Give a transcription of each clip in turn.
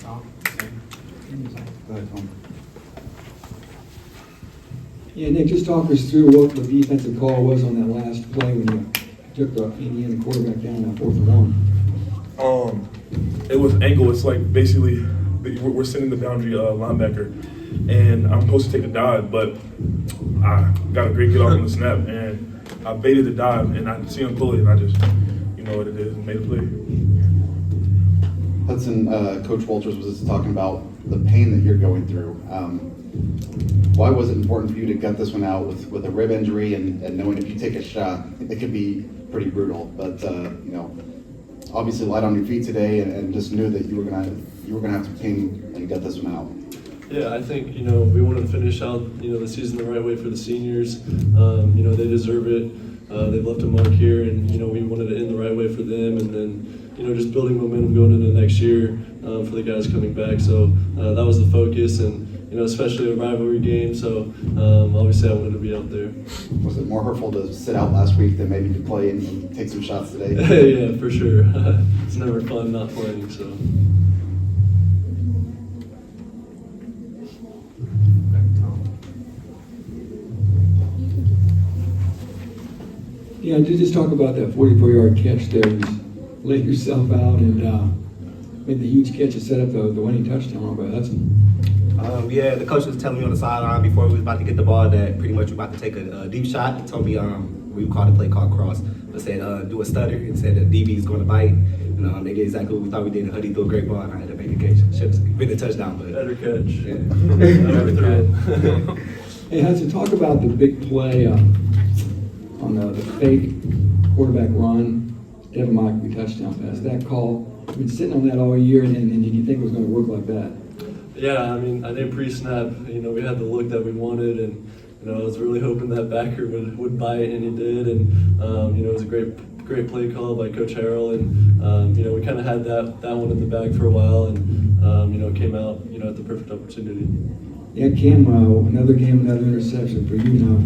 Go ahead, Tom. Yeah, Nick, just talk us through what the defensive call was on that last play when you took the Indiana quarterback down on 4th and 1. It was angle. It's like basically we're sending the boundary linebacker, and I'm supposed to take a dive, but I got a great get off on the snap, and I baited the dive, and I see him pull it, and I just, you know what it is, and made a play. Hudson, Coach Walters was just talking about the pain that you're going through. Why was it important for you to gut this one out with a rib injury and knowing if you take a shot, it could be pretty brutal? But you know, obviously light on your feet today, and just knew that you were gonna have to pain and gut this one out. Yeah, I think, you know, we wanted to finish out, you know, the season the right way for the seniors. You know, they deserve it. They've left a mark here, and, you know, we wanted to end the right way for them, and then, you know, just building momentum going into next year for the guys coming back. So that was the focus, and, you know, especially a rivalry game. So obviously I wanted to be out there. Was it more hurtful to sit out last week than maybe to play and take some shots today? Yeah, for sure. It's never fun not playing, so. Yeah, just talk about that 44-yard catch there. You just laid yourself out and made the huge catch to set up the winning touchdown by Hudson. Yeah, the coach was telling me on the sideline before we was about to get the ball that pretty much we about to take a deep shot. He told me we called the play called cross, but said do a stutter and said the DB is going to bite. And they did exactly what we thought we did. Huddy threw a great ball, and I had to make a catch. Should have been a touchdown, but Better catch. Yeah. Better throw. Hey, Hudson, talk about the big play on the fake quarterback run, Devin Mockery touchdown pass. That call, we've been sitting on that all year, and did you think it was going to work like that? Yeah, I mean, I think pre-snap, you know, we had the look that we wanted, and, you know, I was really hoping that backer would bite, and he did, and, you know, it was a great play call by Coach Harrell, and, you know, we kind of had that one in the bag for a while, and, you know, it came out, you know, at the perfect opportunity. Yeah, Cam, another game, another interception for you now.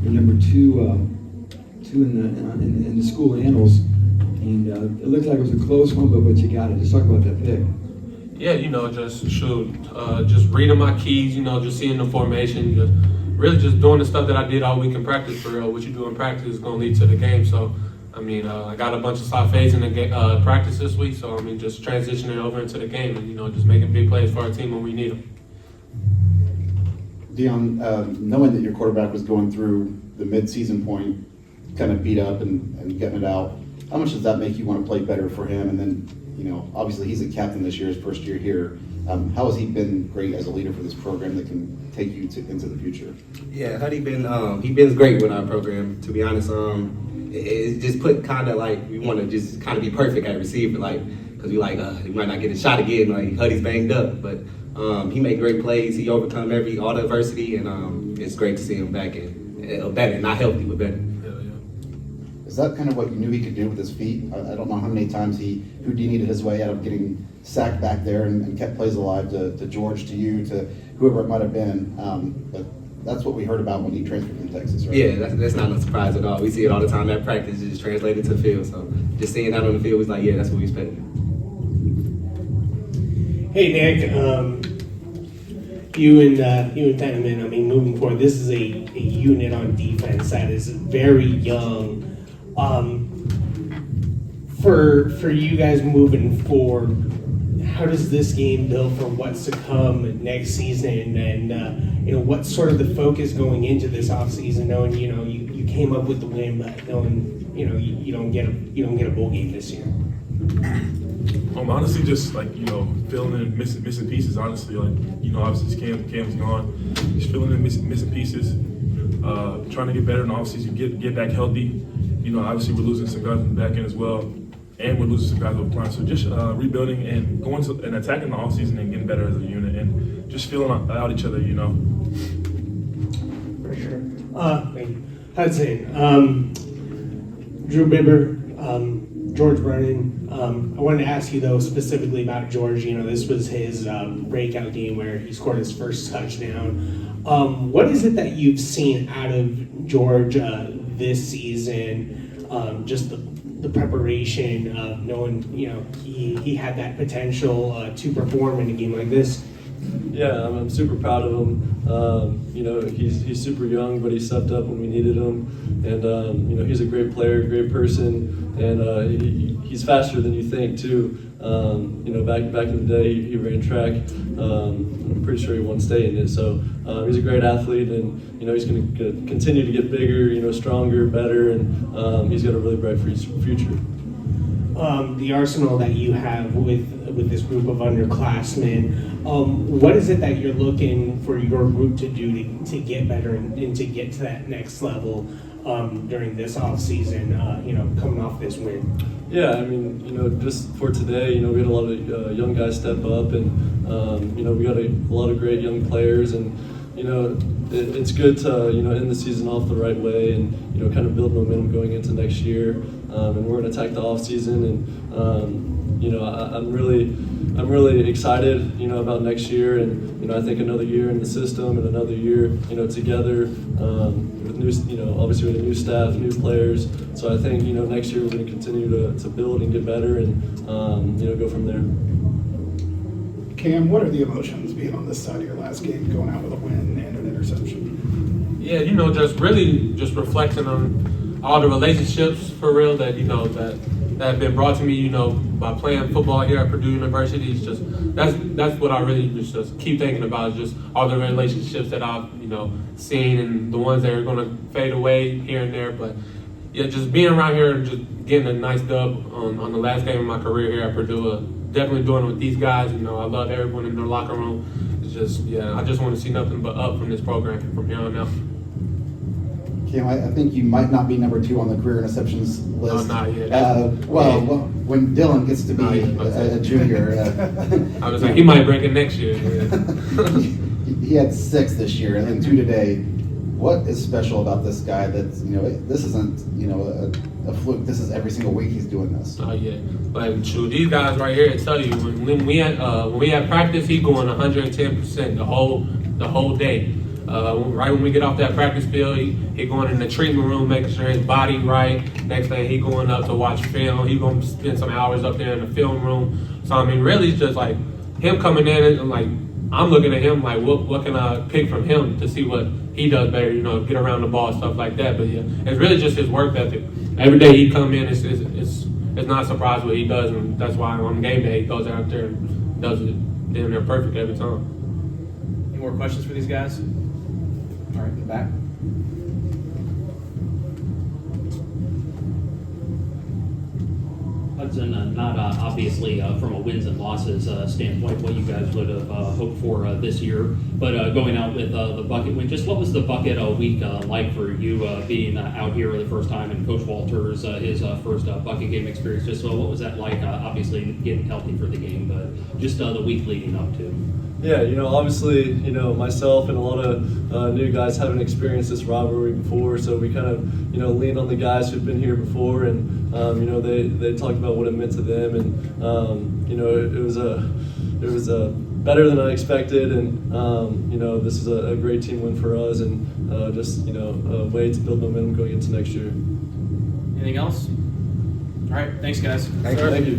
You're number two in the school annals, and it looked like it was a close one, but you got it. Just talk about that pick. Yeah, you know, just reading my keys, you know, just seeing the formation, just doing the stuff that I did all week in practice. For real, what you do in practice is going to lead to the game. So, I mean, I got a bunch of slot fades in the practice this week. So, I mean, just transitioning over into the game and, you know, just making big plays for our team when we need them. Deion, knowing that your quarterback was going through the mid-season point, kind of beat up and getting it out, how much does that make you want to play better for him? And then, you know, obviously he's a captain this year, his first year here. How has he been great as a leader for this program that can take you into the future? yeah, Huddy been great with our program. To be honest, it just put kind of like we want to just kind of be perfect at receiver, like because we might not get a shot again. Like Huddy's banged up, but he made great plays. He overcome all the adversity, and it's great to see him back and better, not healthy, but better. Is that kind of what you knew he could do with his feet? I don't know how many times Houdini'd his way out of getting sacked back there and kept plays alive to George, to you, to whoever it might have been. But that's what we heard about when he transferred from Texas, right? Yeah, that's not a surprise at all. We see it all the time at practice. It's just translated to the field. So just seeing that on the field was like, yeah, that's what we expected. Hey Nick, you and Tenement, I mean, moving forward, this is a unit on defense that is very young. For you guys moving forward, how does this game build for what's to come next season, and you know, what's sort of the focus going into this offseason, knowing you know you came up with the win, but knowing you know you don't get a bowl game this year. Honestly, just like, you know, filling in missing pieces. Honestly, like, you know, obviously Cam's gone. Just filling in missing pieces. Trying to get better in the offseason, get back healthy. You know, obviously we're losing some guys in the back end as well, and we're losing some guys up front. So just rebuilding and going to and attacking the offseason and getting better as a unit and just feeling out each other. You know. For sure. Hudson, Drew Bibber, George Vernon. I wanted to ask you though specifically about George. You know, this was his breakout game where he scored his first touchdown. What is it that you've seen out of George this season? Just the the preparation of knowing, he had that potential to perform in a game like this? Yeah, I'm super proud of him. He's super young, but he stepped up when we needed him. And, he's a great player, great person, and he's faster than you think, too. Back in the day, he ran track. I'm pretty sure he won state in it. So he's a great athlete, and, he's going to continue to get bigger, stronger, better, and he's got a really bright future. The arsenal that you have with this group of underclassmen, what is it that you're looking for your group to do to get better and to get to that next level during this off season? Coming off this win. Yeah, I mean, just for today, we had a lot of young guys step up, and we got a lot of great young players, and it's good to end the season off the right way, and kind of build momentum going into next year. And we're going to attack the off season, and I'm really excited about next year, and I think another year in the system and another year together with new obviously with a new staff, new players. So I think next year we're going to continue to build and get better, and go from there. Cam, what are the emotions being on this side of your last game, going out with a win and an interception? Yeah, just reflecting on all the relationships for real that that have been brought to me, by playing football here at Purdue University. It's just that's what I really just keep thinking about, is just all the relationships that I've seen, and the ones that are going to fade away here and there. But yeah, just being around here and just getting a nice dub on the last game of my career here at Purdue. Definitely doing it with these guys. I love everyone in their locker room. It's just, I just want to see nothing but up from this program from here on out. Cam, I think you might not be number 2 on the career interceptions list. No, not yet. Well, when Dylan gets to be a junior. I was like, he might break it next year. He had 6 this year and 2 today. What is special about this guy that, this isn't, a fluke. This is every single week he's doing this. Oh, yeah. But true, these guys right here, I tell you, when we had practice, he's going 110% the whole day. Right when we get off that practice field, he going in the treatment room, making sure his body right. Next thing, he going up to watch film. He going to spend some hours up there in the film room. So, really, it's just like him coming in, and I'm looking at him like, what can I pick from him to see what he does better, get around the ball, stuff like that. But, yeah, it's really just his work ethic. Every day he come in, it's not a surprise what he does, and that's why on game day he goes out there and does it damn near perfect every time. Any more questions for these guys? All right, in the back. Hudson, not obviously from a wins and losses standpoint what you guys would have hoped for this year, but going out with the bucket win, just what was the bucket week like for you being out here the first time, and Coach Walters his first bucket game experience? Just what was that like? Obviously getting healthy for the game, but just the week leading up to. Yeah, obviously, myself and a lot of new guys haven't experienced this rivalry before, so we kind of, lean on the guys who've been here before, and, they talked about what it meant to them, and, it was better than I expected, and, this is a great team win for us, and just, a way to build momentum going into next year. Anything else? All right, thanks, guys. Thank you.